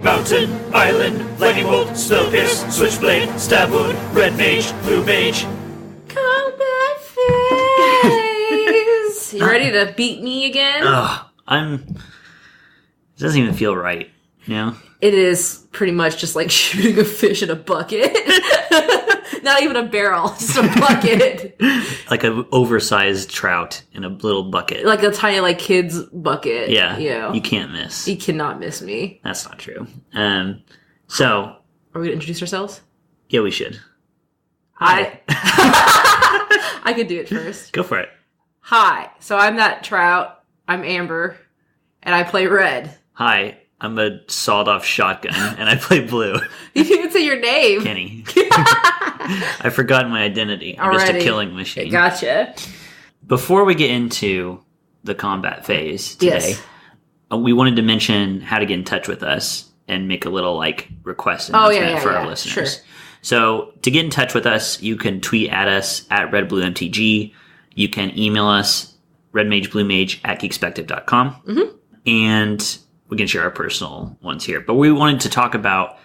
Mountain, Island, Lightning Bolt, Spell Pierce, Switchblade, Stab Wound, Red Mage, Blue Mage. Combat phase. You ready to beat me again? It doesn't even feel right, you know? It is pretty much just like shooting a fish in a bucket. Not even a barrel, just a bucket. Like an oversized trout in a little bucket. Like a tiny, like, kid's bucket. Yeah. You know. You can't miss. You cannot miss me. That's not true. So... Are we going to introduce ourselves? Yeah, we should. I could do it first. Go for it. Hi. So I'm that trout. I'm Amber. And I play red. Hi, I'm a sawed-off shotgun, and I play blue. You didn't even say your name. Kenny. I've forgotten my identity. I'm just a killing machine. Gotcha. Before we get into the combat phase today, we wanted to mention how to get in touch with us and make a little, like, request announcement for our listeners. Sure. So, to get in touch with us, you can tweet at us at RedBlueMTG. You can email us, redmagebluemage@geekspective.com. Mm-hmm. And we can share our personal ones here. But we wanted to talk about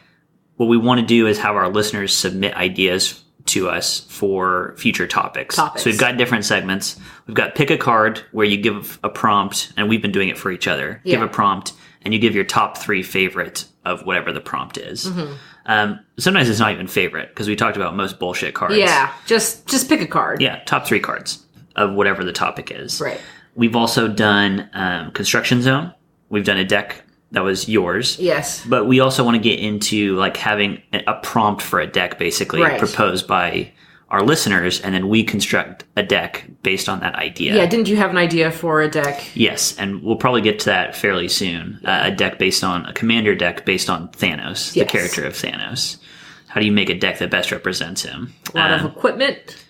what we want to do is have our listeners submit ideas to us for future topics. So we've got different segments. We've got pick a card where you give a prompt, and we've been doing it for each other. Yeah. Give a prompt, and you give your top 3 favorite of whatever the prompt is. Mm-hmm. Sometimes it's not even favorite, because we talked about most bullshit cards. Yeah, just pick a card. Yeah, top 3 cards of whatever the topic is. Right. We've also done Construction Zone. We've done a deck that was yours. Yes. But we also want to get into like having a prompt for a deck basically proposed by our listeners, and then we construct a deck based on that idea. Yeah, didn't you have an idea for a deck? Yes, and we'll probably get to that fairly soon. A deck based on a commander deck based on Thanos, the character of Thanos. How do you make a deck that best represents him? A lot of equipment.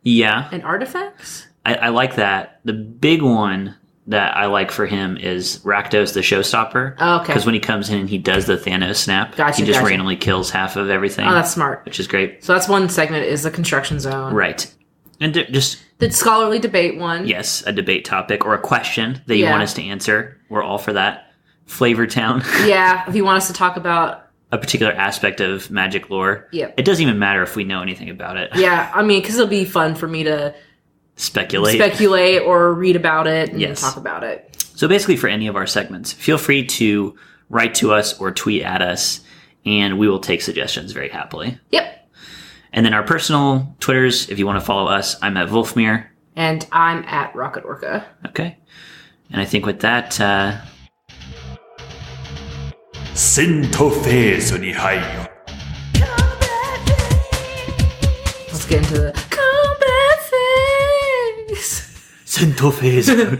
Yeah. And artifacts? I like that. The big one that I like for him is Rakdos the Showstopper. Oh, okay. Because when he comes in and he does the Thanos snap, he just randomly kills half of everything. Oh, that's smart. Which is great. So that's one segment, is the Construction Zone. Right. And just... the scholarly debate one. Yes, a debate topic or a question that you want us to answer. We're all for that. Flavor Town. Yeah, if you want us to talk about... a particular aspect of magic lore. Yep. It doesn't even matter if we know anything about it. Yeah, I mean, because it'll be fun for me to... Speculate or read about it and talk about it. So basically for any of our segments, feel free to write to us or tweet at us, and we will take suggestions very happily. Yep. And then our personal Twitters, if you want to follow us, I'm at Wolfmere. And I'm at Rocket Orca. Okay. And I think with that... Sentofezo ni hayo. Let's get into the combat phase. Sentofezo.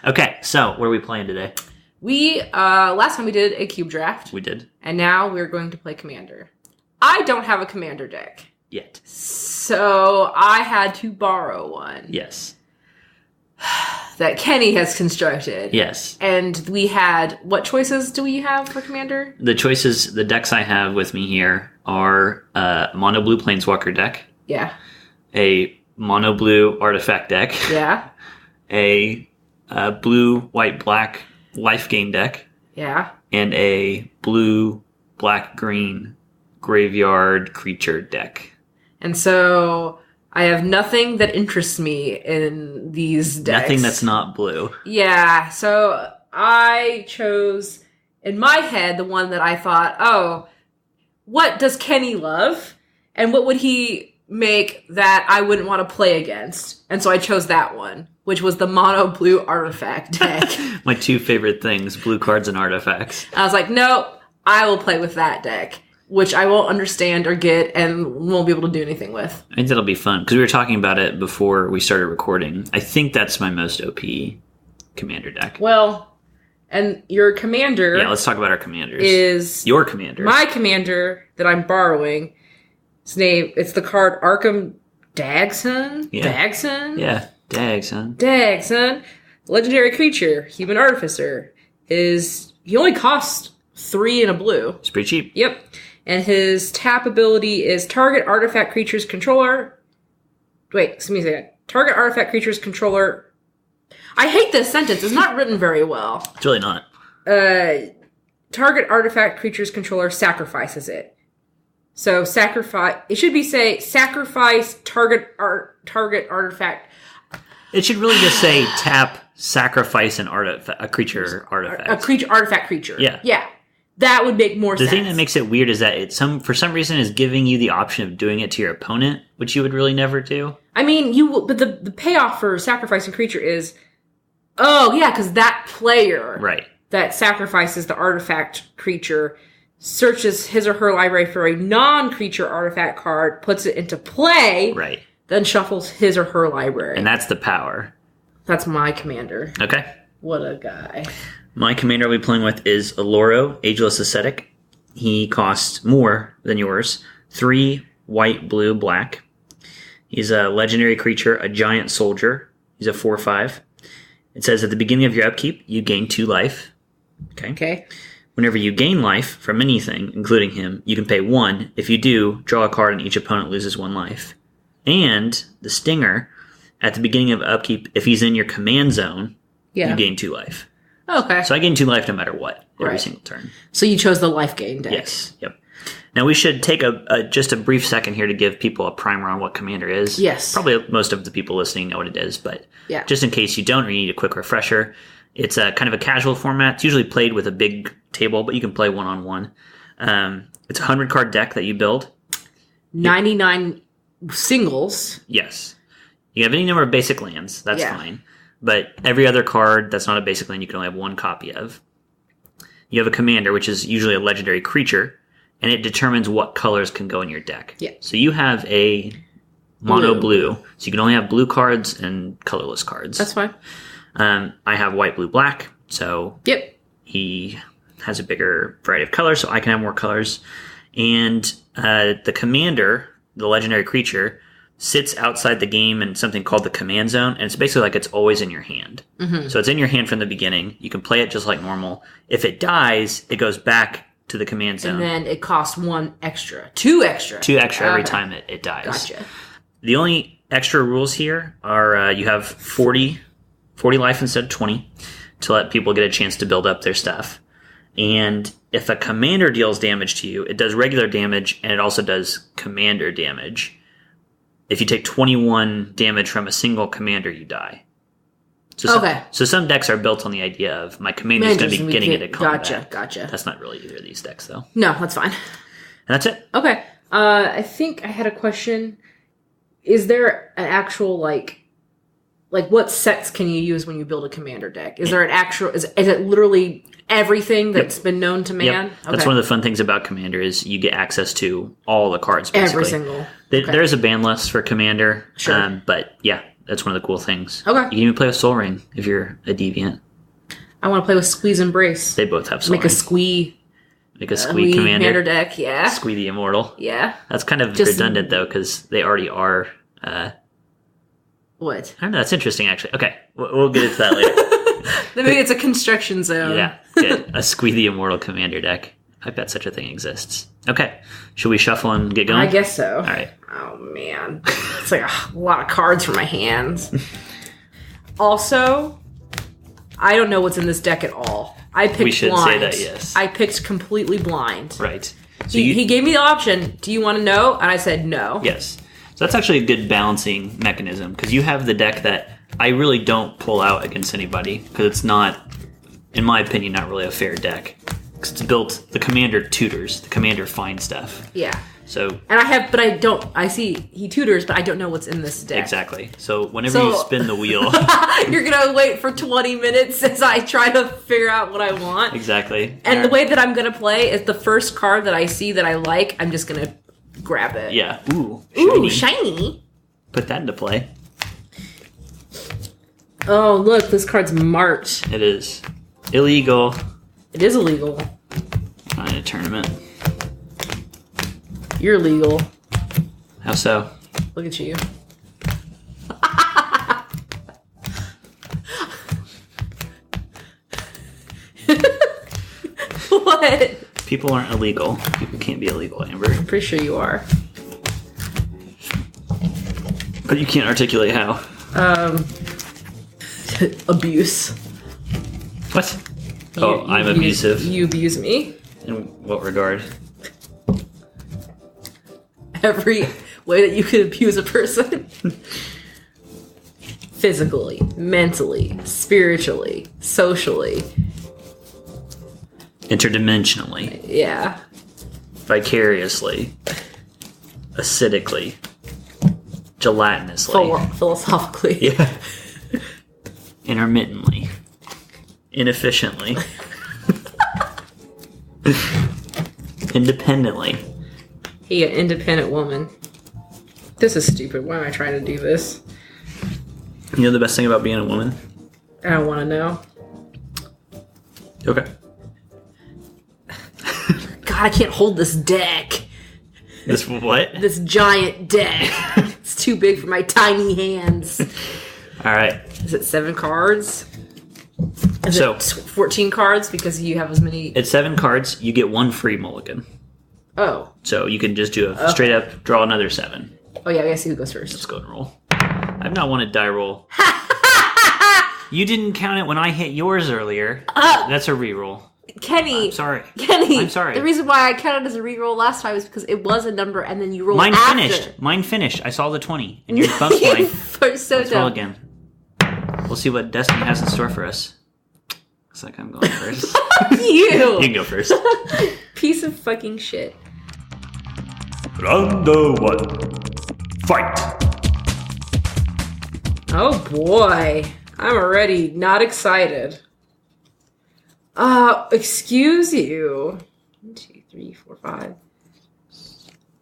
Okay, so what are we playing today? We, last time we did a cube draft. We did. And now we're going to play Commander. I don't have a Commander deck. Yet. So I had to borrow one. Yes. That Kenny has constructed. Yes. And we had, what choices do we have for Commander? The choices, the decks I have with me here are a mono blue Planeswalker deck. Yeah. A mono blue artifact deck. Yeah. A blue, white, black life gain deck. Yeah. And a blue, black, green graveyard creature deck. And so I have nothing that interests me in these decks. Nothing that's not blue. Yeah, so I chose, in my head, the one that I thought, oh, what does Kenny love? And what would he make that I wouldn't want to play against? And so I chose that one, which was the mono blue artifact deck. My 2 favorite things, blue cards and artifacts. I was like, no, I will play with that deck, which I won't understand or get and won't be able to do anything with. I think that'll be fun, because we were talking about it before we started recording. I think that's my most OP commander deck. Well, and your commander... yeah, let's talk about our commanders. ...is... your commander. My commander that I'm borrowing, it's the card Arkham Dagson? Yeah. Dagson? Yeah, Dagson. Dagson. Legendary creature, human artificer. He only costs 3 and a blue. It's pretty cheap. Yep. And his tap ability is target artifact creature's controller. Wait, excuse me a second. Target artifact creature's controller. I hate this sentence. It's not written very well. It's really not. target artifact creature's controller sacrifices it. So it should be sacrifice target artifact. It should really just say tap, sacrifice a creature artifact. A creature artifact creature. Yeah. Yeah. That would make more sense. The thing that makes it weird is that it for some reason is giving you the option of doing it to your opponent, which you would really never do. I mean, but the payoff for sacrificing creature is, because that player that sacrifices the artifact creature searches his or her library for a non-creature artifact card, puts it into play, then shuffles his or her library. And that's the power. That's my commander. Okay. What a guy. My commander I'll be playing with is Oloro, Ageless Ascetic. He costs more than yours. 3 white, blue, black. He's a legendary creature, a giant soldier. He's a 4/5. It says at the beginning of your upkeep, you gain 2 life. Okay. Whenever you gain life from anything, including him, you can pay 1. If you do, draw a card and each opponent loses 1 life. And the stinger, at the beginning of upkeep, if he's in your command zone, you gain 2 life. Okay. So I gain 2 life no matter what, every single turn. So you chose the life gain deck. Yes. Yep. Now we should take just a brief second here to give people a primer on what Commander is. Yes. Probably most of the people listening know what it is, but just in case you don't or you need a quick refresher, it's a kind of a casual format. It's usually played with a big table, but you can play one-on-one. It's a 100-card deck that you build. 99 singles. Yes. You have any number of basic lands. That's fine. But every other card that's not a basic land, you can only have 1 copy of. You have a commander, which is usually a legendary creature, and it determines what colors can go in your deck. Yeah. So you have a mono blue, so you can only have blue cards and colorless cards. That's fine. I have white, blue, black, so he has a bigger variety of colors, so I can have more colors. And the commander, the legendary creature, sits outside the game in something called the command zone, and it's basically like it's always in your hand. Mm-hmm. So it's in your hand from the beginning. You can play it just like normal. If it dies, it goes back to the command zone. And then it costs 1 extra. 2 extra. 2 extra every time it dies. Gotcha. The only extra rules here are you have 40 life instead of 20 to let people get a chance to build up their stuff. And if a commander deals damage to you, it does regular damage, and it also does commander damage. If you take 21 damage from a single commander, you die. So some decks are built on the idea of my commander is going to be getting into combat. Gotcha. That's not really either of these decks, though. No, that's fine. And that's it. Okay. I think I had a question. Is there an actual, like what sets can you use when you build a commander deck? Is there an actual... Is it literally everything that's been known to man? Yep. That's one of the fun things about Commander is you get access to all the cards, basically. Every single. There's a ban list for Commander. Sure. But yeah, that's one of the cool things. Okay. You can even play with Soul Ring if you're a deviant. I want to play with Squeeze and Brace. They both have Soul Ring. Make a squee commander deck, yeah. Squee the Immortal. Yeah. That's kind of redundant, though, because they already are... What? I don't know. That's interesting, actually. Okay. We'll get into that later. Then maybe it's a construction zone. Yeah. Good. A Squee the Immortal commander deck. I bet such a thing exists. Okay. Should we shuffle and get going? I guess so. All right. Oh, man. It's like a lot of cards for my hands. Also, I don't know what's in this deck at all. I picked blind. We should say that, yes. I picked completely blind. Right. So he gave me the option, do you want to know? And I said no. Yes. So that's actually a good balancing mechanism, because you have the deck that I really don't pull out against anybody, because it's not, in my opinion, not really a fair deck. Because it's built, the commander tutors, the commander finds stuff. Yeah. So. And I see he tutors, but I don't know what's in this deck. Exactly. So whenever you spin the wheel. You're going to wait for 20 minutes as I try to figure out what I want. Exactly. And the way that I'm going to play is the first card that I see that I like, I'm just going to grab it. Yeah. Ooh, shiny. Put that into play. Oh, look, this card's marked. It is. Illegal. It is illegal. Not in a tournament. You're illegal. How so? Look at you. What? People aren't illegal. People can't be illegal, Amber. I'm pretty sure you are. But you can't articulate how. Abuse. What? I'm abusive. You abuse me. In what regard? Every way that you could abuse a person. Physically, mentally, spiritually, socially. Interdimensionally. Yeah. Vicariously. Acidically. Gelatinously. Philosophically. Yeah. Intermittently. Inefficiently. Independently. Hey, an independent woman. This is stupid. Why am I trying to do this? You know the best thing about being a woman? I don't want to know. Okay. God, I can't hold this deck. This what? This giant deck. It's too big for my tiny hands. All right. Is it 7 cards? Is So it 14 cards because you have as many? it's 7 cards. You get 1 free mulligan. Oh. So you can just do a straight up draw another 7. Oh yeah, I guess who goes first? Let's go and roll. I've not won a die roll. You didn't count it when I hit yours earlier. That's a reroll. Kenny. I'm sorry. Kenny. I'm sorry. The reason why I counted as a reroll last time is because it was a number and then you rolled Mine after. finished. Mine finished. I saw the 20. And you bumped You're mine. so Let's roll dumb. again. We'll see what Destiny has in store for us. Looks like I'm going first. You. You can go first. Piece of fucking shit. Round 1. Fight! Oh boy. I'm already not excited. Excuse you. 1, 2, 3, 4, 5.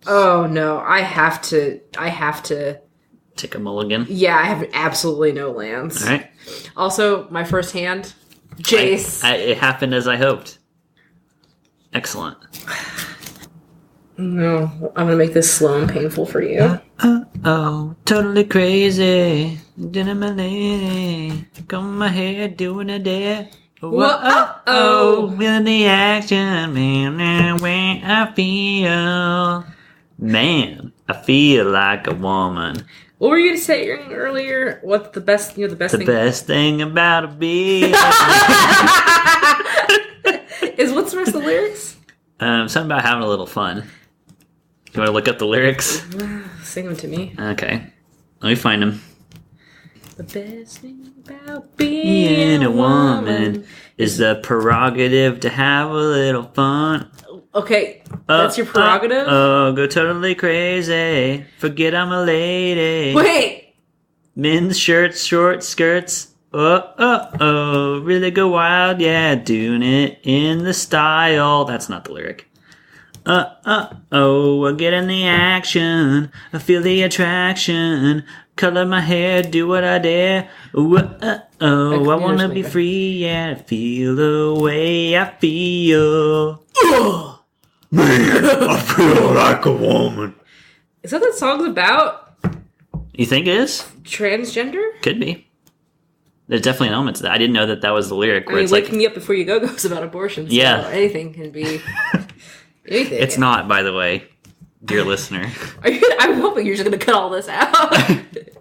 Oh no, I have to. Take a mulligan. Yeah, I have absolutely no lands. All right. Also, my first hand, Jace. It happened as I hoped. Excellent. No, I'm gonna make this slow and painful for you. Oh, totally crazy. Dinner my lady. Comb my hair, doing a dare. Whoa, with the action, man, where I feel. Man, I feel like a woman. What were you saying earlier? What's the best? The best The thing best thing about a bee. is what's the rest of the lyrics? Something about having a little fun. You want to look up the lyrics? Sing them to me. Okay, let me find them. The best thing about Being a woman is the prerogative to have a little fun. Okay, that's your prerogative? Oh, go totally crazy. Forget I'm a lady. Wait! Men's shirts, short skirts. Oh, really go wild, yeah, doing it in the style. That's not the lyric. I get in the action. I feel the attraction. Color my hair, do what I dare. I wanna be free, yeah, feel the way I feel. Man, I feel like a woman. Is that what song's about? You think it is? Transgender? Could be. There's definitely an element to that. I didn't know that that was the lyric. I Where mean, it's Waking like, Me Up Before You Go goes about abortion. So Yeah. anything can be. Anything. it's not, by the way, dear listener. I'm hoping you're just going to cut all this out.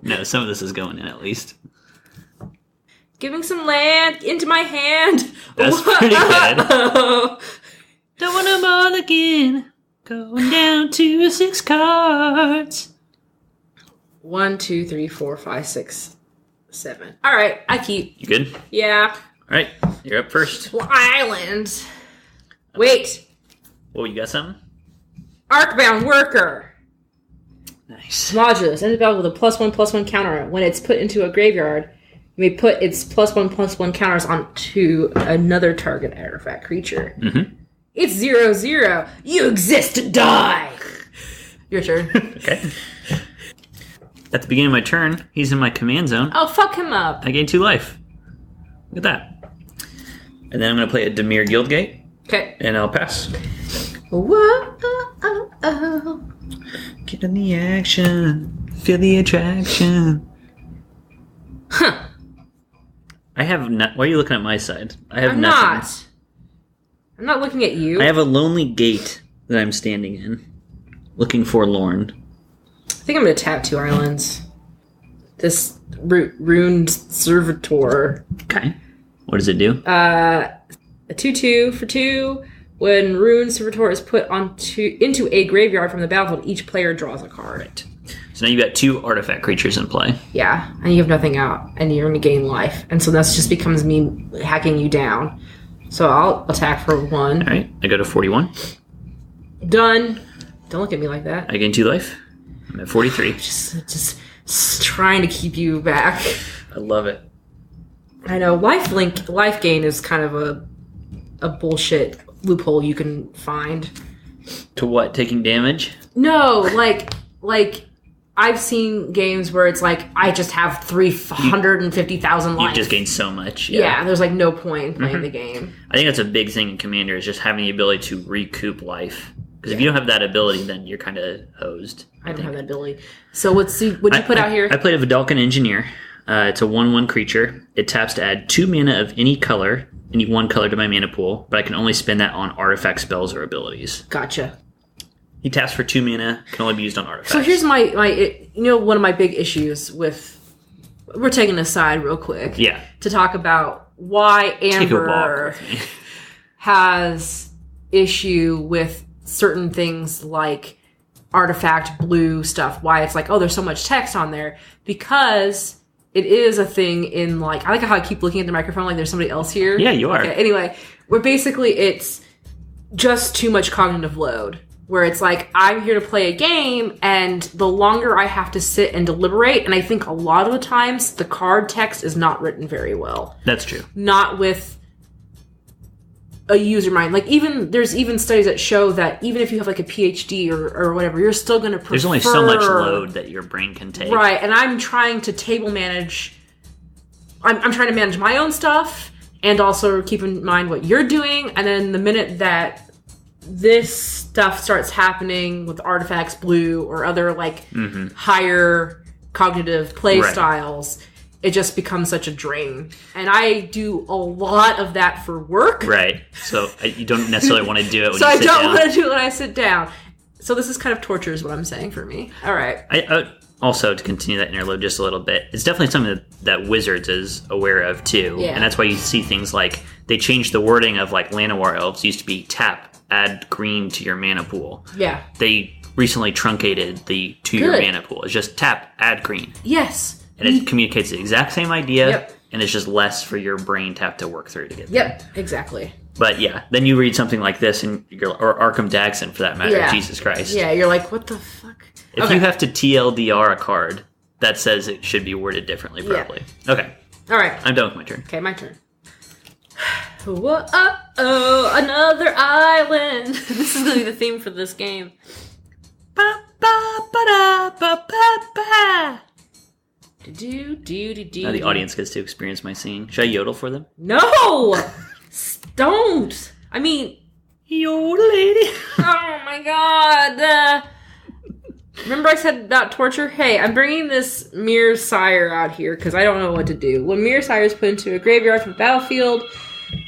No, some of this is going in at least. Giving some land into my hand. That's pretty good. Oh. Don't want to bother again. Going down to 6 cards. 1, 2, 3, 4, 5, 6, 7. All right, I keep. You good? Yeah. All right, you're up first. Island. Wait. Oh, you got something? Arcbound Worker. Nice. Modulus. Ends the battle with a +1/+1 counter. When it's put into a graveyard, you may put its +1/+1 counters onto another target artifact creature. Mm-hmm. It's 0/0. You exist to die. Your turn. Okay. At the beginning of my turn, he's in my command zone. Oh, fuck him up. I gain 2 life. Look at that. And then I'm going to play a Dimir Guildgate, Okay. and I'll pass. Whoa. Get in the action. Feel the attraction. Huh. I have not. Why are you looking at my side? I have I'm nothing. not. I'm not looking at you. I have a lonely gate that I'm standing in, looking forlorn. I think I'm going to tap 2 islands. This ruined servitor. Okay. What does it do? a 2/2 for 2. When Rune Servitor is put into a graveyard from the battlefield, each player draws a card. Right. So now you've got 2 artifact creatures in play. Yeah, and you have nothing out, and you're going to gain life. And so that just becomes me hacking you down. So I'll attack for 1. All right, I go to 41. Done. Don't look at me like that. I gain 2 life. I'm at 43. Just trying to keep you back. I love it. I know, life gain is kind of a bullshit loophole you can find. To what? Taking damage? No, like I've seen games where it's like I just have 350,000 life. You just gain so much. Yeah, there's like no point in playing the game. I think that's a big thing in Commander is just having the ability to recoup life. Because if you don't have that ability, then you're kind of hosed. I don't have that ability. So what'd you put out here? I played a Vidalcan Engineer. It's a 1/1 creature. It taps to add 2 mana of any color, any 1 color to my mana pool, but I can only spend that on artifact spells or abilities. Gotcha. He taps for 2 mana, can only be used on artifacts. So here's my one of my big issues with... We're taking a side real quick. Yeah. To talk about why Amber has issue with certain things like artifact blue stuff. Why it's like, oh, there's so much text on there. Because it is a thing in like... I like how I keep looking at the microphone like there's somebody else here. Yeah, you are. Okay, anyway, where basically it's just too much cognitive load. Where it's like, I'm here to play a game, and the longer I have to sit and deliberate, and I think a lot of the times, the card text is not written very well. That's true. Not with a user mind. Like, there's even studies that show that even if you have like a PhD or whatever, you're still going to prefer... There's only so much load that your brain can take. Right, and I'm trying to table manage... I'm trying to manage my own stuff, and also keep in mind what you're doing, and then the minute that this stuff starts happening with artifacts blue or other like higher cognitive play styles, it just becomes such a drain. And I do a lot of that for work. Right. So you don't necessarily want to do it when so you sit down. I don't want to do it when I sit down. So this is kind of torture is what I'm saying for me. All right. Also, to continue that interlude just a little bit, it's definitely something that Wizards is aware of too. Yeah. And that's why you see things like they changed the wording of like Llanowar Elves used to be tap, add green to your mana pool. Yeah. They recently truncated the to your mana pool. It's just tap, add green. Yes. And it communicates the exact same idea. Yep. And it's just less for your brain to have to work through to get there. Yep, exactly. But yeah, then you read something like this, and or Arkham Daxon for that matter. Yeah. Jesus Christ. Yeah, you're like, what the fuck? If you have to TLDR a card, that says it should be worded differently, probably. Yeah. Okay. All right. I'm done with my turn. Okay, my turn. Whoa, another island. This is going to be the theme for this game. Now the audience gets to experience my singing. Should I yodel for them? No! Don't! I mean... Yodel lady. Oh my god! Remember I said about torture? Hey, I'm bringing this Mirror Sire out here because I don't know what to do. When Mirror Sire is put into a graveyard from the battlefield,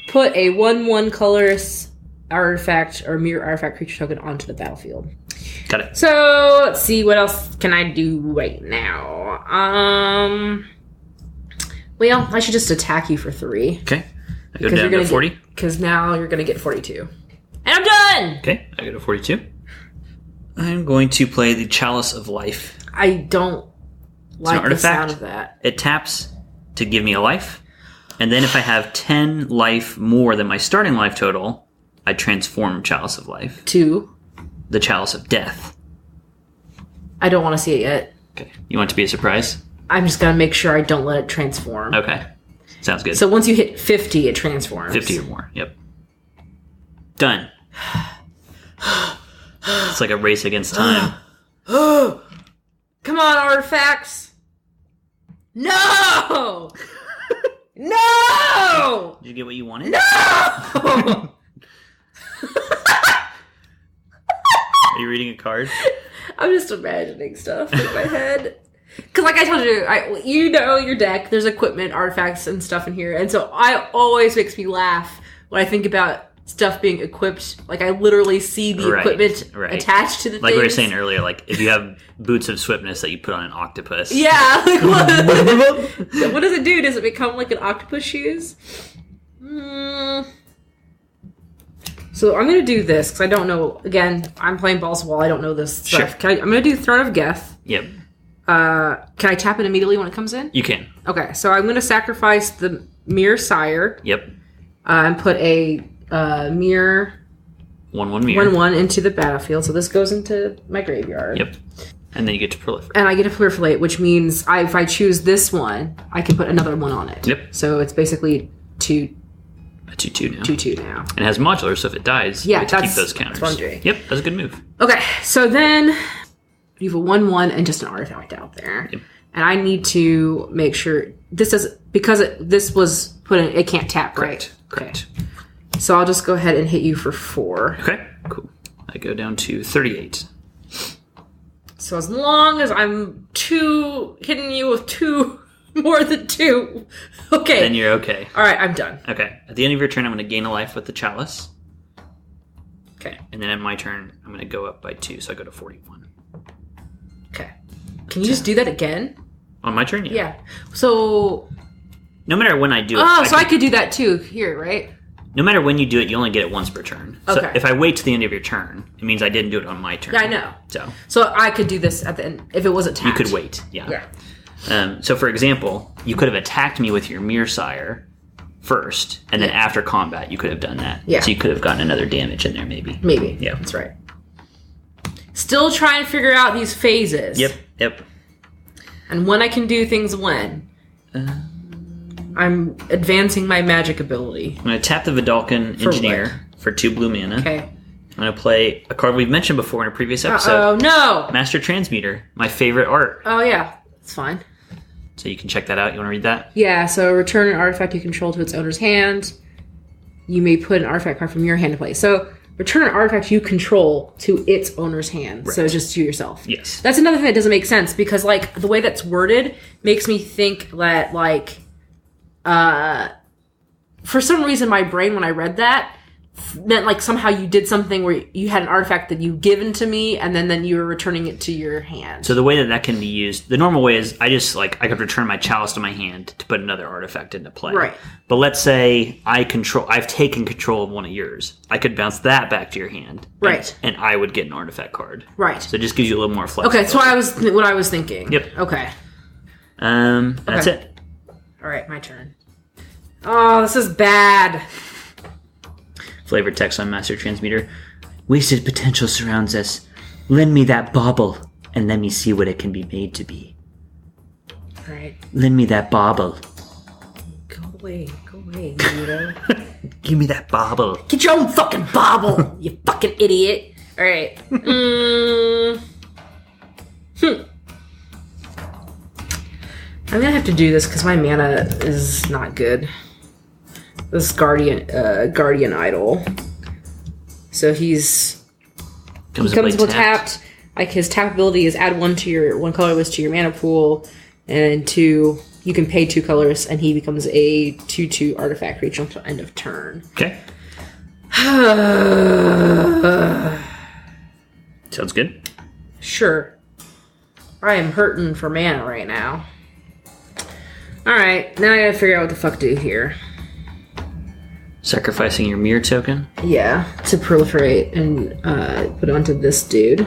put a 1/1 colorless artifact or mirror artifact creature token onto the battlefield. Got it. So, let's see, what else can I do right now? Well, I should just attack you for 3. Okay. I go down to 40. Because now you're going to get 42. And I'm done! Okay, I go to 42. I'm going to play the Chalice of Life. I don't like the sound of that. It taps to give me a life. And then if I have 10 life more than my starting life total, I transform Chalice of Life to the Chalice of Death. I don't want to see it yet. Okay. You want it to be a surprise? I'm just going to make sure I don't let it transform. Okay. Sounds good. So once you hit 50, it transforms. 50 or more. Yep. Done. It's like a race against time. Come on, artifacts. No! No! Did you get what you wanted? No! Are you reading a card? I'm just imagining stuff in my head. Because like I told you, you know your deck, there's equipment, artifacts, and stuff in here. And so I always makes me laugh when I think about stuff being equipped. Like I literally see the equipment attached to the like things. we were saying earlier, like if you have boots of swiftness that you put on an octopus. Yeah. Like what does it do? Does it become like an octopus shoes? So I'm going to do this because I don't know. Again, I'm playing Balls of Wall. I don't know this stuff. Sure. I'm going to do Throne of Geth. Yep. Can I tap it immediately when it comes in? You can. Okay, so I'm going to sacrifice the Mirror Sire. Yep. And put a Mirror... 1/1 Mirror. 1/1 into the battlefield. So this goes into my graveyard. Yep. And then you get to proliferate. And I get to proliferate, which means if I choose this one, I can put another one on it. Yep. So it's basically A 2/2 now. 2/2 now. And it has modular, so if it dies, you get to keep those counters. That's what I'm doing. Yep, that's a good move. Okay, so then you have a 1/1 and just an artifact out there. Yep. And I need to make sure this does because this was put in. It can't tap, Correct. right? Correct. Okay. So I'll just go ahead and hit you for 4. Okay, cool. I go down to 38. So as long as I'm hitting you with 2 more than 2, okay. Then you're okay. All right, I'm done. Okay. At the end of your turn, I'm going to gain a life with the chalice. Okay. And then at my turn, I'm going to go up by 2, so I go to 41. Okay. Can you just do that again? On my turn, Yeah. So. No matter when I do it. Oh, I could do that too here, right? No matter when you do it, you only get it once per turn. So Okay. if I wait to the end of your turn, it means I didn't do it on my turn. Yeah, I know. So I could do this at the end if it wasn't tapped. You could wait, yeah. So for example, you could have attacked me with your Mirror Sire first, and then after combat, you could have done that. Yeah. So you could have gotten another damage in there, maybe. Maybe. Yeah. That's right. Still trying to figure out these phases. Yep. And when I can do things when. I'm advancing my magic ability. I'm going to tap the Vidalcan Engineer for 2 blue mana. Okay. I'm going to play a card we've mentioned before in a previous episode. Oh no! Master Transmuter, my favorite art. Oh yeah, it's fine. So you can check that out. You want to read that? Yeah, so return an artifact you control to its owner's hand. You may put an artifact card from your hand to play. So return an artifact you control to its owner's hand. Right. So just to yourself. Yes. That's another thing that doesn't make sense because like the way that's worded makes me think that like for some reason my brain when I read that meant like somehow you did something where you had an artifact that you given to me and then you were returning it to your hand. So the way that can be used, the normal way is I could return my chalice to my hand to put another artifact into play. Right. But let's say I've taken control of one of yours. I could bounce that back to your hand. Right. And I would get an artifact card. Right. So it just gives you a little more flexibility. Okay, so what I was thinking. Yep. Okay. That's it. All right, my turn. Oh, this is bad. Flavored text on Master Transmuter. Wasted potential surrounds us. Lend me that bauble, and let me see what it can be made to be. All right. Lend me that bauble. Go away, weirdo. Give me that bauble. Get your own fucking bauble, you fucking idiot. All right. I'm gonna have to do this because my mana is not good. This Guardian Idol. So he comes with tapped. Like his tap ability is add 1 colorless to your mana pool, and 2 you can pay 2 colors, and he becomes a 2/2 artifact creature until end of turn. Okay. Sounds good. Sure. I am hurting for mana right now. Alright, now I gotta figure out what the fuck to do here. Sacrificing your mirror token? Yeah, to proliferate and put it onto this dude.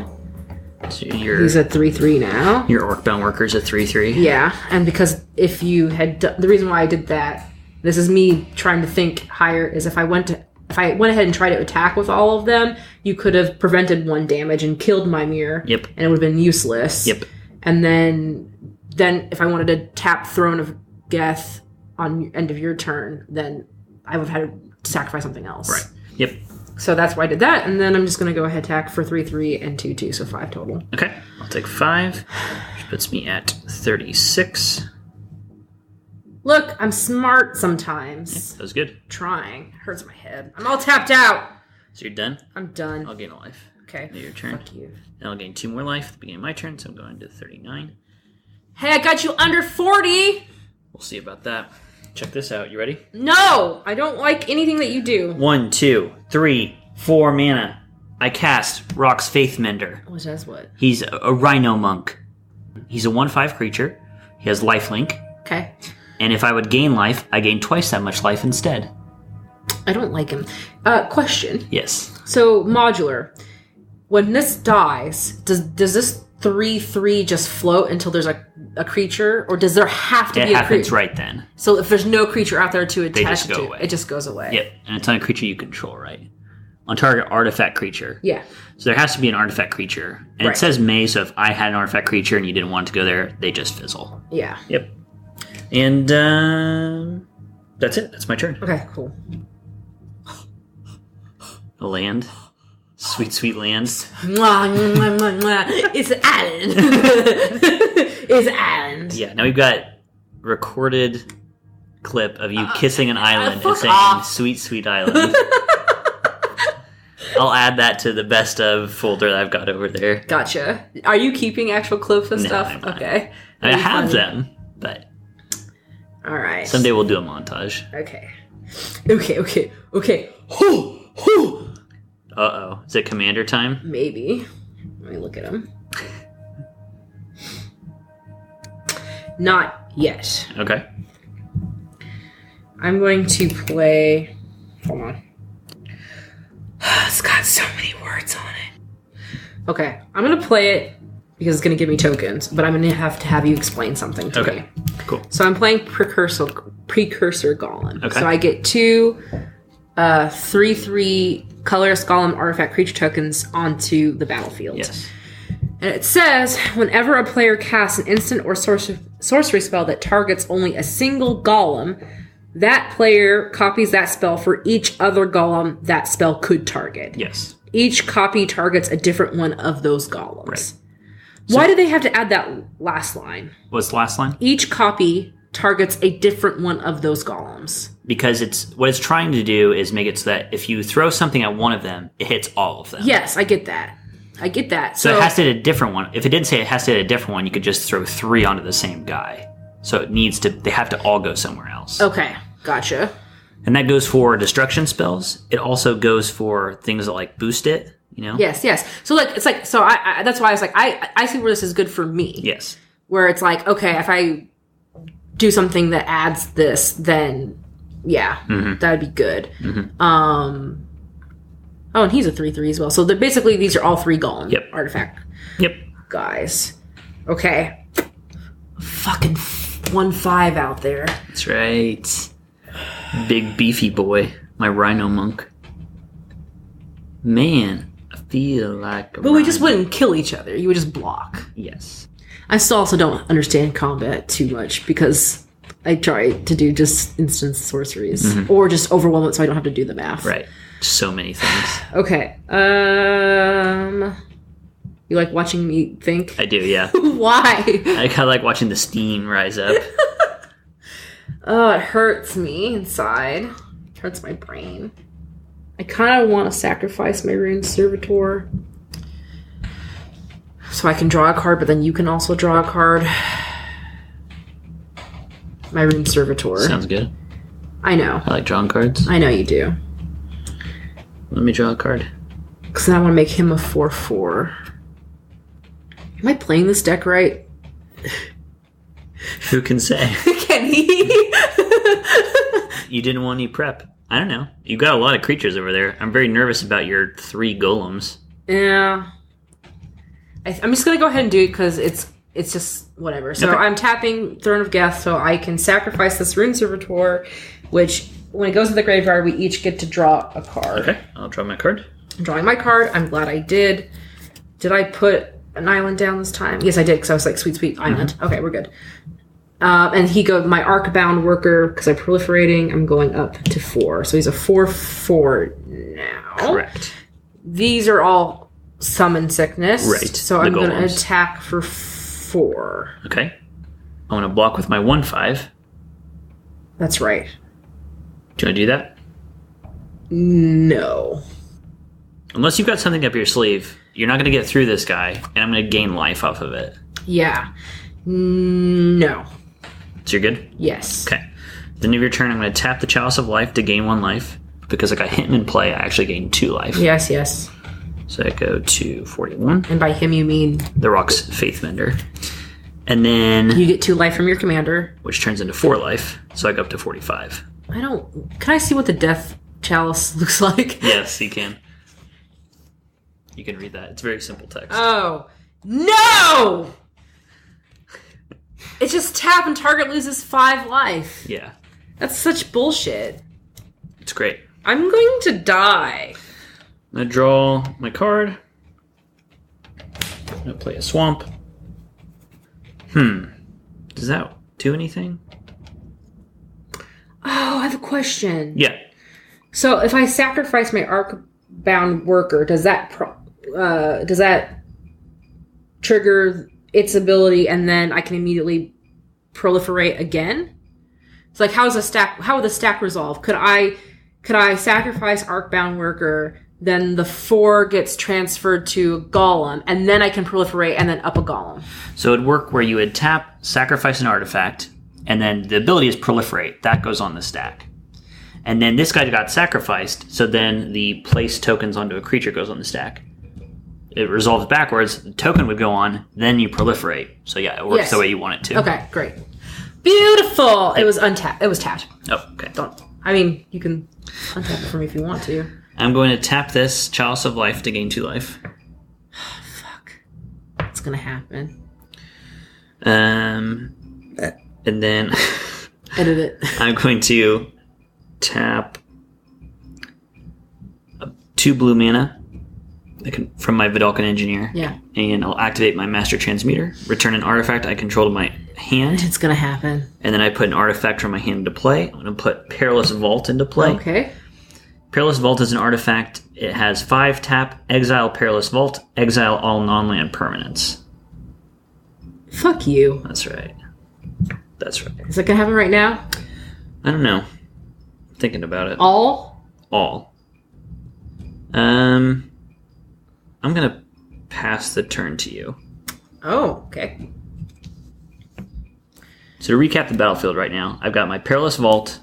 So he's at 3/3 now. Your Orcbound Worker's at 3/3? Yeah, and because if you had the reason why I did that, this is me trying to think higher, is if I went ahead and tried to attack with all of them, you could have prevented 1 damage and killed my mirror. Yep. And it would have been useless. Yep. And then if I wanted to tap Throne of Geth on end of your turn, then I would have had to sacrifice something else. Right. Yep. So that's why I did that, and then I'm just going to go ahead attack for 3/3 and 2/2, so 5 total. Okay. I'll take 5, which puts me at 36. Look, I'm smart sometimes. Yeah, that was good. Trying. Hurts my head. I'm all tapped out. So you're done? I'm done. I'll gain a life. Okay. Your turn. Fuck you. Then I'll gain 2 more life at the beginning of my turn, so I'm going to 39. Hey, I got you under 40! We'll see about that. Check this out. You ready? No! I don't like anything that you do. 1, 2, 3, 4 mana. I cast Rock's Faith Mender. What does what? He's a Rhino Monk. He's a 1/5 creature. He has lifelink. Okay. And if I would gain life, I gain twice that much life instead. I don't like him. Question. Yes. So, modular. When this dies, does this 3/3 just float until there's a creature? Or does there have to be a creature? It happens right then. So if there's no creature out there to attach go to, away. it just goes away. Yep. And it's on a creature you control, right? On target artifact creature. Yeah. So there has to be an artifact creature. And Right. it says may, so if I had an artifact creature and you didn't want it to go there, they just fizzle. Yeah. Yep. And that's it. That's my turn. Okay, cool. A land. Sweet, sweet land. Mwah, mwah, mwah, mwah. It's an island. It's an island. Yeah, now we've got recorded clip of you kissing an island and fuck saying, off. sweet, sweet island. I'll add that to the best of folder that I've got over there. Gotcha. Are you keeping actual clips of No, stuff? I'm not. Okay. I have Funny. them, but All right. someday we'll do a montage. Okay. Okay. Whew. Uh-oh. Is it commander time? Maybe. Let me look at them. Not yet. Okay. I'm going to play. Hold on. It's got so many words on it. Okay, I'm going to play it because it's going to give me tokens, but I'm going to have you explain something to me. Cool. So I'm playing Precursor Golem. Okay. So I get 2 3/3 colorless golem artifact creature tokens onto the battlefield. Yes. And it says, whenever a player casts an instant or sorcery spell that targets only a single golem, that player copies that spell for each other golem that spell could target. Yes. Each copy targets a different one of those golems. Right. Why do they have to add that last line? What's the last line? Each copy targets a different one of those golems. Because what it's trying to do is make it so that if you throw something at one of them, it hits all of them. Yes, I get that. So it has to hit a different one. If it didn't say it has to hit a different one, you could just throw 3 onto the same guy. So they have to all go somewhere else. Okay, gotcha. And that goes for destruction spells. It also goes for things that like boost it, you know? Yes. So I that's why I was like, I see where this is good for me. Yes. Where it's like, okay, if I do something that adds this, then yeah, that'd be good. Mm-hmm. Oh, and he's a 3/3 as well. So basically these are all 3 golem artifact guys. Okay. Fucking 1/5 out there. That's right. Big beefy boy. My rhino monk. Man, I feel like a But we just wouldn't kill each other. You would just block. Yes. I still also don't understand combat too much because I try to do just instant sorceries or just overwhelm it so I don't have to do the math. Right. So many things. Okay. You like watching me think? I do, yeah. Why? I kind of like watching the steam rise up. Oh, it hurts me inside. It hurts my brain. I kind of want to sacrifice my rune servitor so I can draw a card, but then you can also draw a card. My rune servitor. Sounds good. I know. I like drawing cards. I know you do. Let me draw a card. Because then I want to make him a 4/4. Am I playing this deck right? Who can say? Can he? You didn't want any prep. I don't know. You got a lot of creatures over there. I'm very nervous about your 3 golems. Yeah. I'm just going to go ahead and do it because it's just whatever. So Okay. I'm tapping Throne of Geth so I can sacrifice this rune servitor, which when it goes to the graveyard, we each get to draw a card. Okay, I'll draw my card. I'm drawing my card. I'm glad I did. Did I put an island down this time? Yes, I did because I was like, sweet island. Okay, we're good. And my arc-bound worker, because I'm proliferating, I'm going up to 4. So he's a 4/4 now. Correct. These are all summon sickness. Right, So the I'm going to golems. attack for 4. Okay. I want to block with my 1/5. That's right. Do you want to do that? No. Unless you've got something up your sleeve, you're not going to get through this guy, and I'm going to gain life off of it. Yeah. No. So you're good? Yes. Okay. At the end of your turn, I'm going to tap the Chalice of Life to gain 1 life. Because I got him in play, I actually gained 2 life. Yes. So I go to 41. And by him, you mean The Rock's Faithmender. And then, you get 2 life from your commander. which turns into 4 life. So I go up to 45. Can I see what the death chalice looks like? Yes, you can. You can read that. It's very simple text. Oh. No! It's just tap and target loses 5 life. Yeah. That's such bullshit. It's great. I'm going to die. I'm going to draw my card. I'm going to play a swamp. Does that do anything? Oh, I have a question. Yeah. So if I sacrifice my arc-bound worker, does that trigger its ability, and then I can immediately proliferate again? It's like, how would the stack resolve? Could I sacrifice arc-bound worker, then the 4 gets transferred to a golem, and then I can proliferate and then up a golem? So it'd work where you would tap, sacrifice an artifact, and then the ability is proliferate. That goes on the stack. And then this guy got sacrificed, so then the place tokens onto a creature goes on the stack. It resolves backwards, the token would go on, then you proliferate. So yeah, it works the way you want it to. Okay, great. Beautiful! It was untapped. It was tapped. Oh, okay. You can untap it for me if you want to. I'm going to tap this Chalice of Life to gain 2 life. Fuck. It's gonna happen. And then... Edit it. I'm going to tap 2 blue mana from my Vidalcan Engineer. Yeah. And I'll activate my Master Transmuter, return an artifact I control to my hand. It's gonna happen. And then I put an artifact from my hand into play. I'm going to put Perilous Vault into play. Okay. Perilous Vault is an artifact. It has 5 tap, exile Perilous Vault, exile all non-land permanents. Fuck you. That's right. That's right. Is it gonna happen right now? I don't know. I'm thinking about it. All? I'm gonna pass the turn to you. Oh, okay. So to recap the battlefield right now, I've got my Perilous Vault,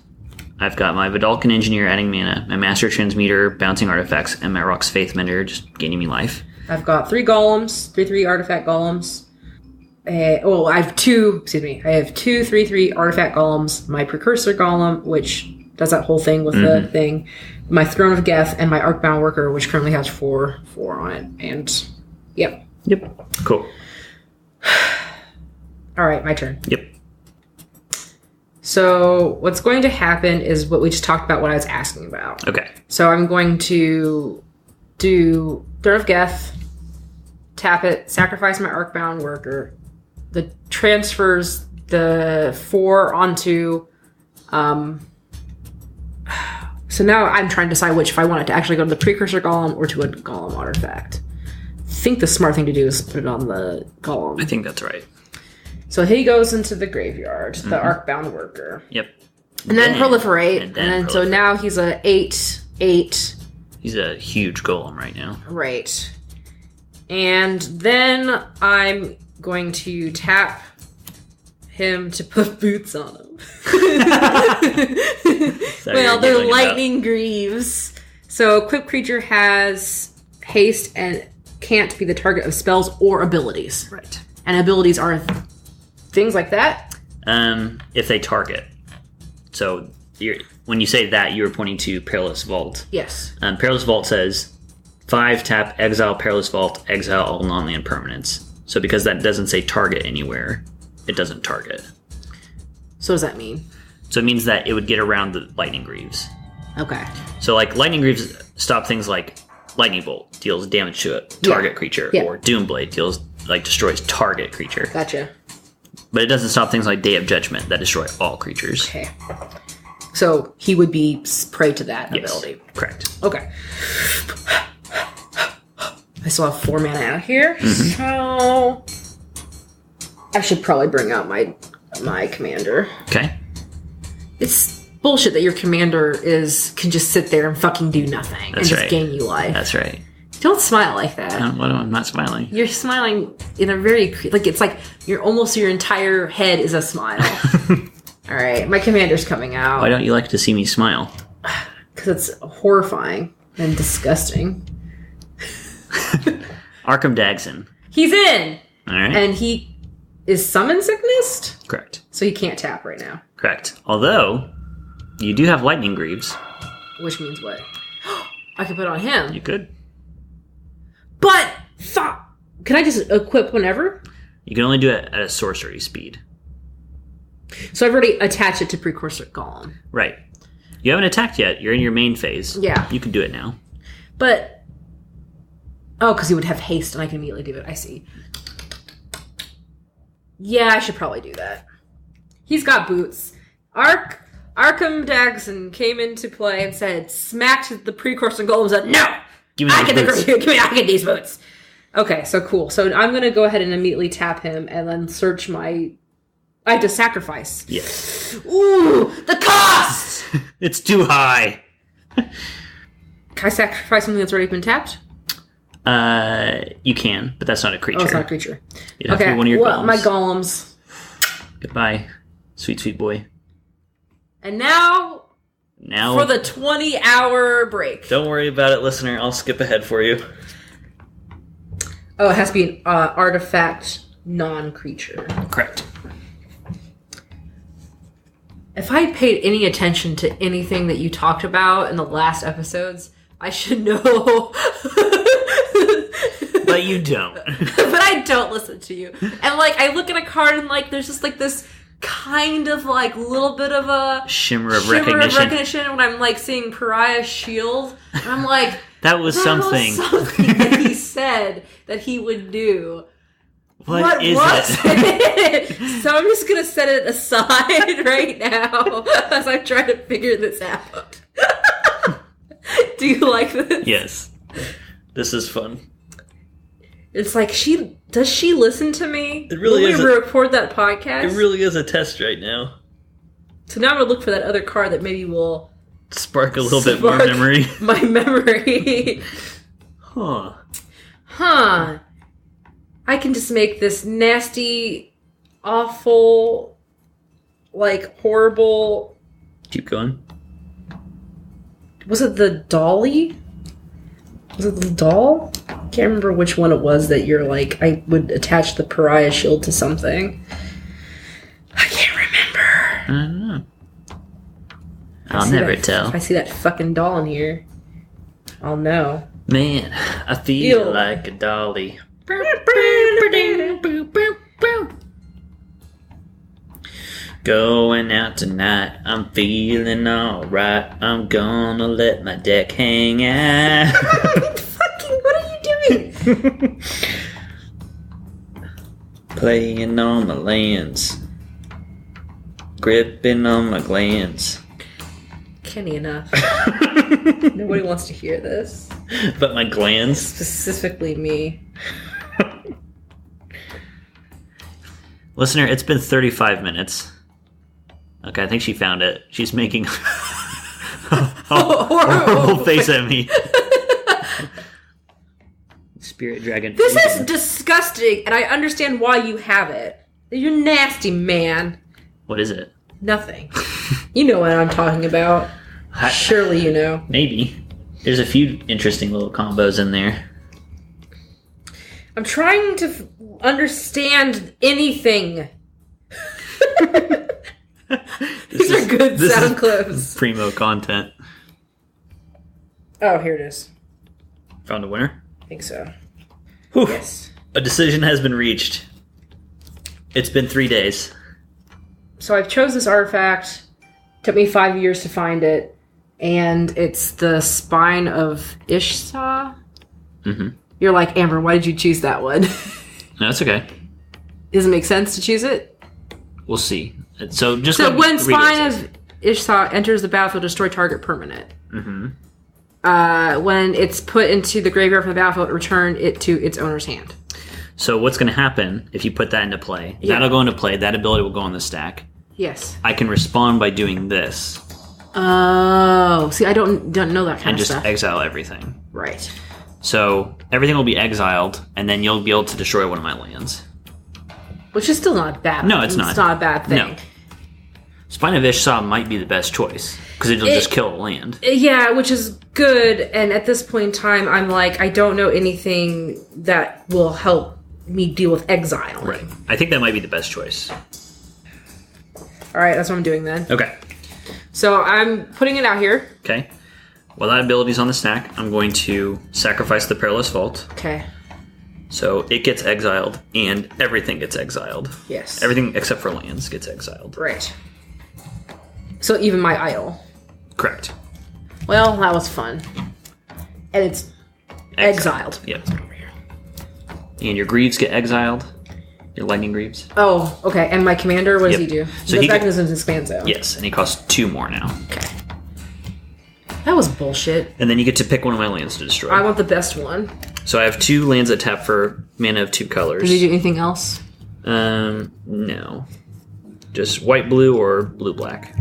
I've got my Vidalcan Engineer adding mana, my Master Transmuter bouncing artifacts, and my Rock's Faithmender just gaining me life. I've got 3 golems, 3/3 artifact golems. I have 2 3/3 artifact golems, my Precursor Golem, which does that whole thing with the thing, my Throne of Geth, and my Arcbound Worker, which currently has 4 on it. And, yep. Cool. All right, my turn. Yep. So what's going to happen is what we just talked about, what I was asking about. Okay. So I'm going to do Throne of Geth, tap it, sacrifice my Arcbound Worker, that transfers the 4 onto... So now I'm trying to decide if I want it to actually go to the Precursor Golem or to a Golem artifact. I think the smart thing to do is put it on the Golem. I think that's right. So he goes into the graveyard, the Arcbound Worker. Yep. And then proliferate. And then so now he's a 8/8. He's a huge golem right now. Right. And then I'm going to tap him to put boots on him. Well, they're lightning greaves. So equipped creature has haste and can't be the target of spells or abilities. Right. And abilities are things like that? If they target. So when you say that, you're pointing to Perilous Vault. Yes. Perilous Vault says 5 tap, exile Perilous Vault, exile all non-land permanents. So because that doesn't say target anywhere, it doesn't target. So what does that mean? So it means that it would get around the Lightning Greaves. Okay. So like Lightning Greaves stop things like Lightning Bolt deals damage to a target creature, or Doomblade destroys target creature. Gotcha. But it doesn't stop things like Day of Judgment that destroy all creatures. Okay. So he would be prey to that ability. Correct. Okay. I still have 4 mana out here, so I should probably bring out my commander. Okay. It's bullshit that your commander can just sit there and fucking do nothing and just gain you life. That's right. Don't smile like that. I'm not smiling. You're smiling in a very it's like your entire head is a smile. All right, my commander's coming out. Why don't you like to see me smile? Because it's horrifying and disgusting. Arkham Dagson. He's in. All right. And he is Summon Sickness? Correct. So he can't tap right now. Correct. Although, you do have Lightning Greaves. Which means what? I can put it on him. You could. But, can I just equip whenever? You can only do it at a sorcery speed. So I've already attached it to Precursor Golem. Right. You haven't attacked yet. You're in your main phase. Yeah. You can do it now. But... Oh, because he would have haste and I can immediately do it. I see. Yeah, I should probably do that. He's got boots. Arkham Daxon came into play and said, smacked the Precursor Golem and said, no! I get these boots. Okay, so cool. So I'm going to go ahead and immediately tap him and then search my... I have to sacrifice. Yes. Ooh, the cost! It's too high. Can I sacrifice something that's already been tapped? You can, but that's not a creature. Oh, it's not a creature. It'd have to be one of your golems. My golems. Goodbye, sweet, sweet boy. And now for the 20-hour break. Don't worry about it, listener. I'll skip ahead for you. Oh, it has to be an artifact non-creature. Correct. If I paid any attention to anything that you talked about in the last episodes, I should know. But you don't. But I don't listen to you. And, like, I look at a card and, like, there's just, like, this kind of, like, little bit of a... Shimmer of recognition when I'm, like, seeing Pariah's shield. And I'm like... That was something that he said that he would do. What is it? So I'm just going to set it aside right now as I try to figure this out. Do you like this? Yes. This is fun. It's like, does she listen to me? It really is. Will we record that podcast? It really is a test right now. So now I'm going to look for that other card that maybe will... Spark a little bit more memory. My memory. Huh. I can just make this nasty, awful, like, horrible... Keep going. Was it the dolly? Was it the doll? Can't remember which one it was that you're like, I would attach the Pariah shield to something. I can't remember. I don't know. I'll never tell. If I see that fucking doll in here, I'll know. Man, I feel like a dolly. Going out tonight, I'm feeling alright. I'm gonna let my deck hang out. What are you doing? Playing on my lands. Gripping on my glands. Kenny enough. Nobody wants to hear this. But my glands? Specifically me. Listener, it's been 35 minutes. Okay, I think she found it. She's making a horrible face at me. Spirit dragon. This is disgusting, and I understand why you have it. You're nasty, man. What is it? Nothing. You know what I'm talking about. Surely you know. Maybe. There's a few interesting little combos in there. I'm trying to understand anything. These are good sound clips. Primo content. Oh, here it is. Found a winner? I think so. Whew. Yes. A decision has been reached. It's been 3 days. So I've chose this artifact. Took me 5 years to find it. And it's the Spine of Ishsa. Mm-hmm. You're like, Amber, why did you choose that one? No, it's okay. Does it make sense to choose it? We'll see. So when Spine of Ishsa enters the battlefield, destroy target permanent. Mm-hmm. When it's put into the graveyard from the battlefield, return it to its owner's hand. So what's going to happen if you put that into play? Yeah. That'll go into play. That ability will go on the stack. Yes. I can respond by doing this. Oh, see, I don't know that kind of stuff. And just exile everything. Right. So everything will be exiled, and then you'll be able to destroy one of my lands. Which is still not bad. No, it's not. It's not a bad thing. No. Spine of Ishsa might be the best choice, because it'll just kill a land. Yeah, which is good, and at this point in time, I'm like, I don't know anything that will help me deal with exile. Right. I think that might be the best choice. Alright, that's what I'm doing then. Okay. So I'm putting it out here. Okay. While that ability's on the stack, I'm going to sacrifice the Perilous Vault. Okay. So it gets exiled, and everything gets exiled. Yes. Everything except for lands gets exiled. Right. So even my idol. Correct. Well, that was fun. And it's exiled. Yep. And your Greaves get exiled. Your Lightning Greaves. Oh, okay. And my commander, what does he do? So He goes back into his expand zone. Yes, and he costs 2 more now. Okay. That was bullshit. And then you get to pick one of my lands to destroy. I want the best one. So I have 2 lands that tap for mana of 2 colors. Did you do anything else? No. Just white, blue, or blue, black.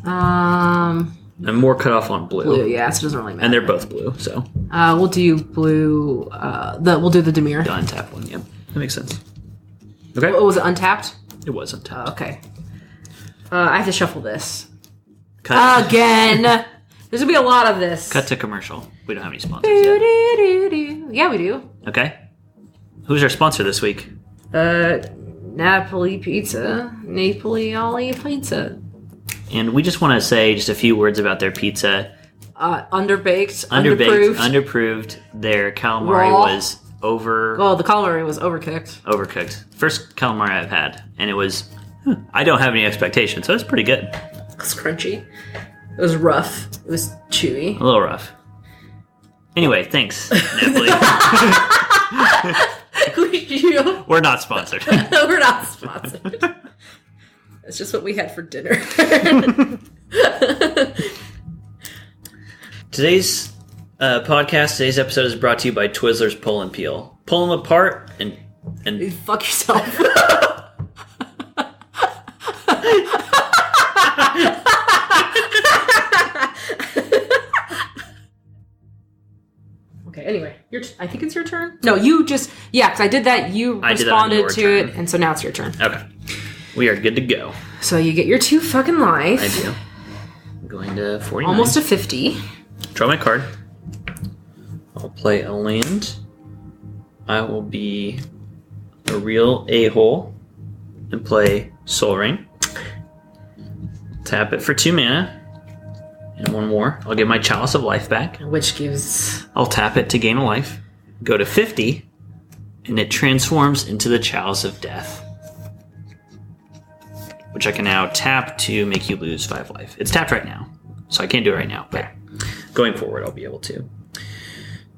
I'm more cut off on blue. Blue, yeah, so it doesn't really matter. And they're both blue, so. We'll do blue. We'll do the Demir. The untapped one, yeah. That makes sense. Okay. Was it untapped? It was untapped. Okay. I have to shuffle this. Cut. Again! There's gonna be a lot of this. Cut to commercial. We don't have any sponsors yet. Yeah, we do. Okay. Who's our sponsor this week? Napoli Pizza. Napoli Pizza. And we just want to say just a few words about their pizza. Underbaked. Underproved. Their calamari was Oh, the calamari was overcooked. First calamari I've had, and it was. I don't have any expectations, so it's pretty good. It was crunchy. It was rough. It was chewy. A little rough. Anyway, thanks, Napoli. We're not sponsored. We're not sponsored. It's just what we had for dinner. Today's today's episode is brought to you by Twizzlers Pull and Peel. Pull them apart and You fuck yourself. Okay, anyway, I think it's your turn. No, you just because I did that. You responded to it, and so now it's your turn. Okay, we are good to go. So you get your 2 fucking life. I do. I'm going to 49. Almost a 50. Draw my card. I'll play a land. I will be a real a-hole and play Soul Ring. Tap it for 2 mana. And 1 more. I'll get my Chalice of Life back. Which gives... I'll tap it to gain a life. Go to 50. And it transforms into the Chalice of Death. Which I can now tap to make you lose 5 life. It's tapped right now. So I can't do it right now. But going forward, I'll be able to.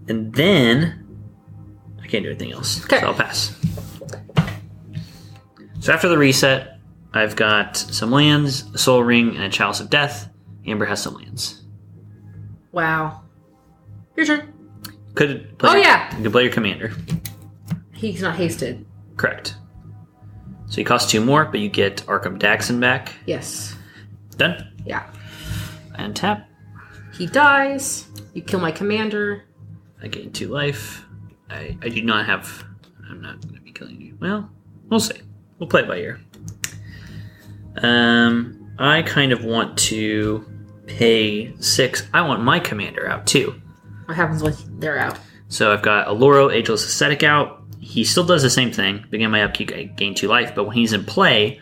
And then... I can't do anything else. Okay. So I'll pass. So after the reset, I've got some lands, a Soul Ring, and a Chalice of Death. Amber has some lands. Wow. Your turn. Could play You can play your commander. He's not hasted. Correct. So you cost 2 more, but you get Arkham Daxon back. Yes. Done. Yeah. And tap. He dies. You kill my commander. I gain 2 life. I do not have... I'm not going to be killing you. Well, we'll see. We'll play it by ear. I kind of want to pay 6. I want my commander out too. What happens when they're out? So I've got Oloro, Ageless Ascetic out. He still does the same thing. Begin my upkeep, I gain 2 life. But when he's in play,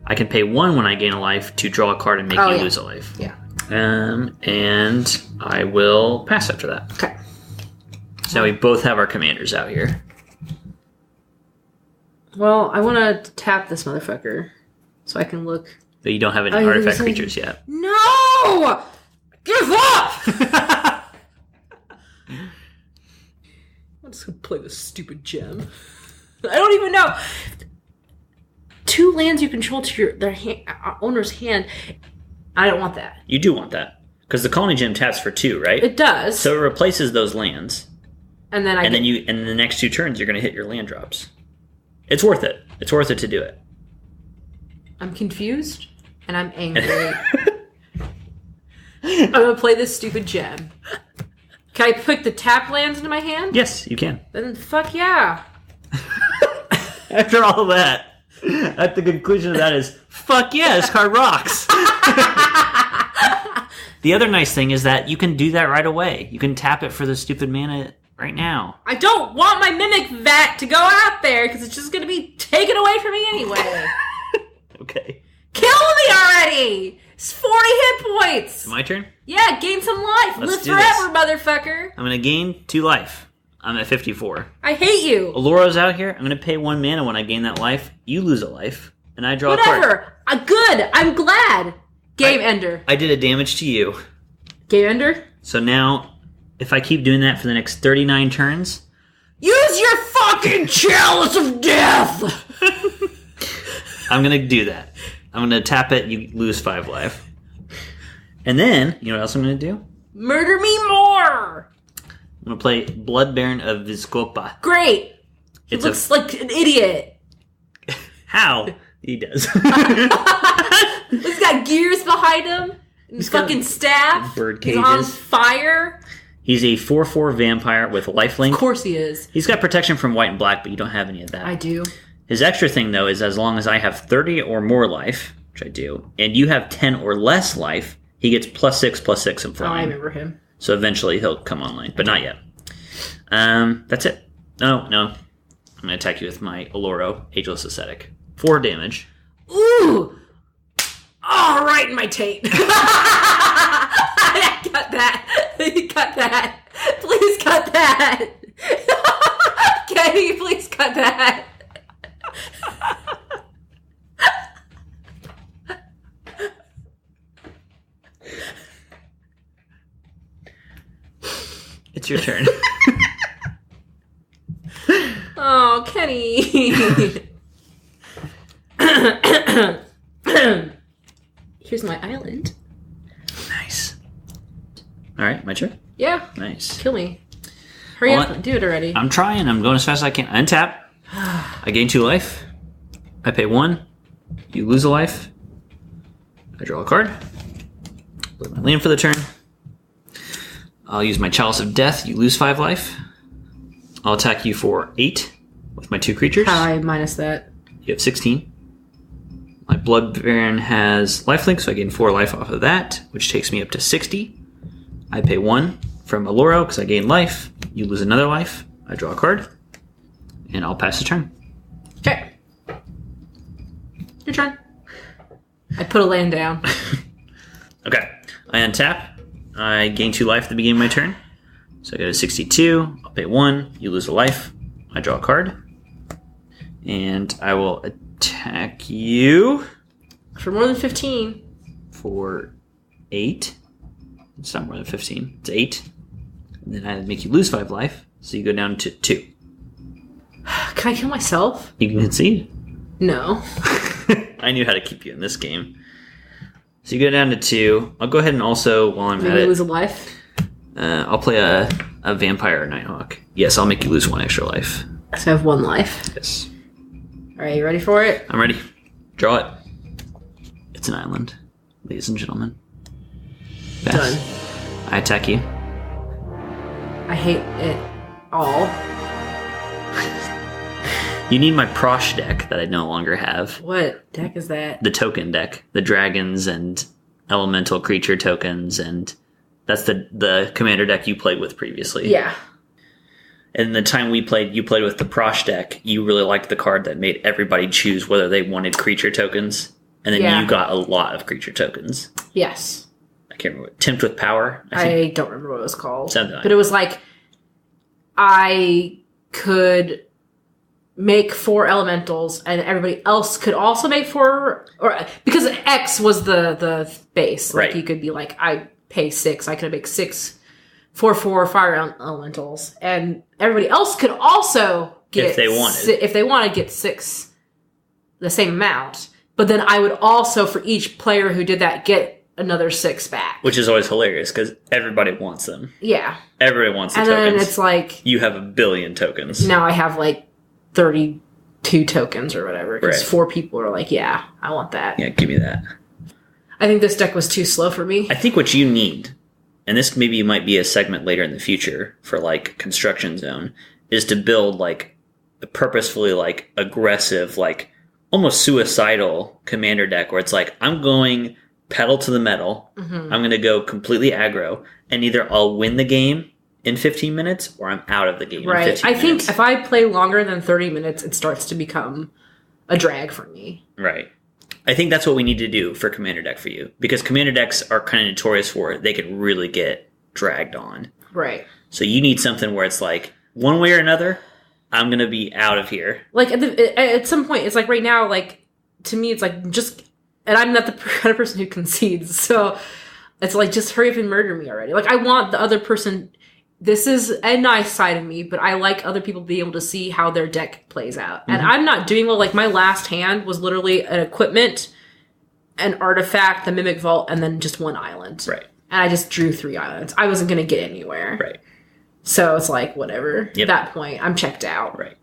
I can pay 1 when I gain a life to draw a card and make you lose a life. Yeah. And I will pass after that. Okay. So we both have our commanders out here. Well, I want to tap this motherfucker so I can look. But you don't have any artifact creatures yet. No! Give up! I'm just going to play this stupid gem. I don't even know. 2 lands you control to their owner's hand. I don't want that. You do want that. Because the Colony Gem taps for 2, right? It does. So it replaces those lands. And then then in the next 2 turns, you're going to hit your land drops. It's worth it. It's worth it to do it. I'm confused and I'm angry. I'm going to play this stupid gem. Can I put the tap lands into my hand? Yes, you can. Then fuck yeah. After all that, at the conclusion of that is, fuck yeah, this card rocks. The other nice thing is that you can do that right away. You can tap it for the stupid mana right now. I don't want my Mimic Vat to go out there because it's just going to be taken away from me anyway. Okay. Kill me already! It's 40 hit points. My turn? Yeah, gain some life. Let's Live do forever, motherfucker. I'm going to gain 2 life. I'm at 54. I hate you. Oloro's out here. I'm going to pay 1 mana when I gain that life. You lose a life. And I draw a card. Whatever. Good. I'm glad. Game ender. I did a damage to you. Game ender? So now, if I keep doing that for the next 39 turns... Use your fucking chalice of death! I'm going to do that. I'm going to tap it, you lose 5 life. And then, you know what else I'm going to do? Murder me more! I'm going to play Blood Baron of Vizkopa. Great! He looks like an idiot. How? He does. He's got gears behind him. He's fucking staff. Bird cages. He's on fire. He's a 4/4 vampire with lifelink. Of course he is. He's got protection from white and black, but you don't have any of that. I do. His extra thing, though, is as long as I have 30 or more life, which I do, and you have 10 or less life, he gets +6/+6 in flying. Oh, I remember him. So eventually he'll come online, but not yet. That's it. No. I'm going to attack you with my Oloro, Ageless Ascetic. 4 damage. Ooh! Oh, right in my taint. Cut that. Cut that. Please cut that. Kenny, please cut that. It's your turn. Oh, Kenny. Here's my island. Nice. All right, my turn? Yeah. Nice. Kill me. Hurry up. Do it already. I'm trying. I'm going as fast as I can. Untap. I gain 2 life. I pay 1. You lose a life. I draw a card. Play my land for the turn. I'll use my Chalice of Death. You lose 5 life. I'll attack you for 8 with my 2 creatures. How do I minus that? You have 16. My Blood Baron has lifelink, so I gain 4 life off of that, which takes me up to 60. I pay 1 from Oloro because I gain life. You lose another life. I draw a card. And I'll pass the turn. Okay. Your turn. I put a land down. Okay. I untap. I gain 2 life at the beginning of my turn. So I go to 62. I'll pay 1. You lose a life. I draw a card. And I will attack you. For more than 15. For 8. It's not more than 15. It's 8. And then I make you lose 5 life. So you go down to 2. Can I kill myself? You can concede. No. I knew how to keep you in this game. So you go down to 2. I'll go ahead and also, while I'm at it, lose a life. I'll play a vampire or Nighthawk. Yes, I'll make you lose 1 extra life. So I have 1 life. Yes. Alright, you ready for it? I'm ready. Draw it. It's an island, ladies and gentlemen. Pass. Done. I attack you. I hate it all. You need my Prosh deck that I no longer have. What deck is that? The token deck. The dragons and elemental creature tokens, and that's the commander deck you played with previously. Yeah. And the time we played, you played with the Prosh deck. You really liked the card that made everybody choose whether they wanted creature tokens. And then you got a lot of creature tokens. Yes. I can't remember. Tempt with Power? I don't remember what it was called. Something like but it was like, I could make 4 elementals, and everybody else could also make 4, or because X was the base. Like, right. You could be like, I pay 6, I could make 6 4/4 fire elementals, and everybody else could also get, if they wanted, if they wanted, get 6, the same amount. But then I would also, for each player who did that, get another 6 back. Which is always hilarious because everybody wants them. Yeah. Everybody wants the and tokens. And then it's like, you have 1 billion tokens. Now I have like 32 tokens or whatever. Because right. 4 people are like, yeah, I want that. Yeah, give me that. I think this deck was too slow for me. I think what you need, and this maybe might be a segment later in the future for like Construction Zone, is to build like a purposefully like aggressive, like almost suicidal commander deck where it's like, I'm going pedal to the metal. Mm-hmm. I'm going to go completely aggro, and either I'll win the game in 15 minutes or I'm out of the game right. in 15 minutes. I think if I play longer than 30 minutes, it starts to become a drag for me. Right. I think that's what we need to do for Commander Deck for you. Because Commander Decks are kind of notorious for it. They can really get dragged on. Right. So you need something where it's like, one way or another, I'm going to be out of here. Like, at some point, it's like right now, like, to me, it's like, just... And I'm not the kind of person who concedes, so it's like, just hurry up and murder me already. Like, I want the other person... This is a nice side of me, but I like other people to be able to see how their deck plays out. And I'm not doing well. Like, my last hand was literally an equipment, an artifact, the Mimic Vault, and then just one island. Right. And I just drew 3 islands. I wasn't going to get anywhere. Right. So it's like, whatever. Yep. At that point, I'm checked out. Right.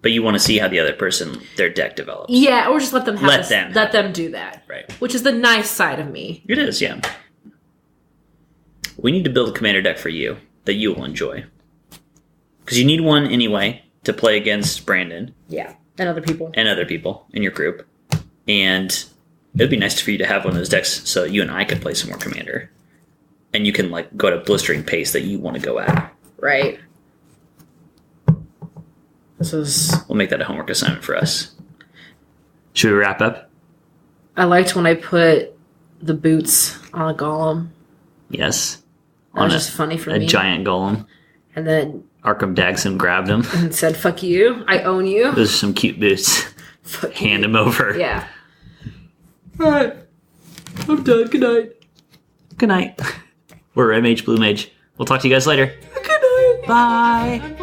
But you want to see how the other person, their deck develops. Yeah, or just let them have Let them do that. Right. Which is the nice side of me. It is, yeah. We need to build a Commander Deck for you that you will enjoy. Because you need one anyway to play against Brandon. Yeah. And other people. And other people in your group. And it'd be nice for you to have one of those decks so you and I could play some more Commander. And you can like go at a blistering pace that you want to go at. Right. We'll make that a homework assignment for us. Should we wrap up? I liked when I put the boots on a golem. Yes. That was just funny for me. A giant golem. And then Arkham Dagsum grabbed him. And said, fuck you. I own you. Those are some cute boots. Hand him over. Yeah. Alright. I'm done. Good night. Good night. We're Red Mage, Blue Mage. We'll talk to you guys later. Good night. Bye.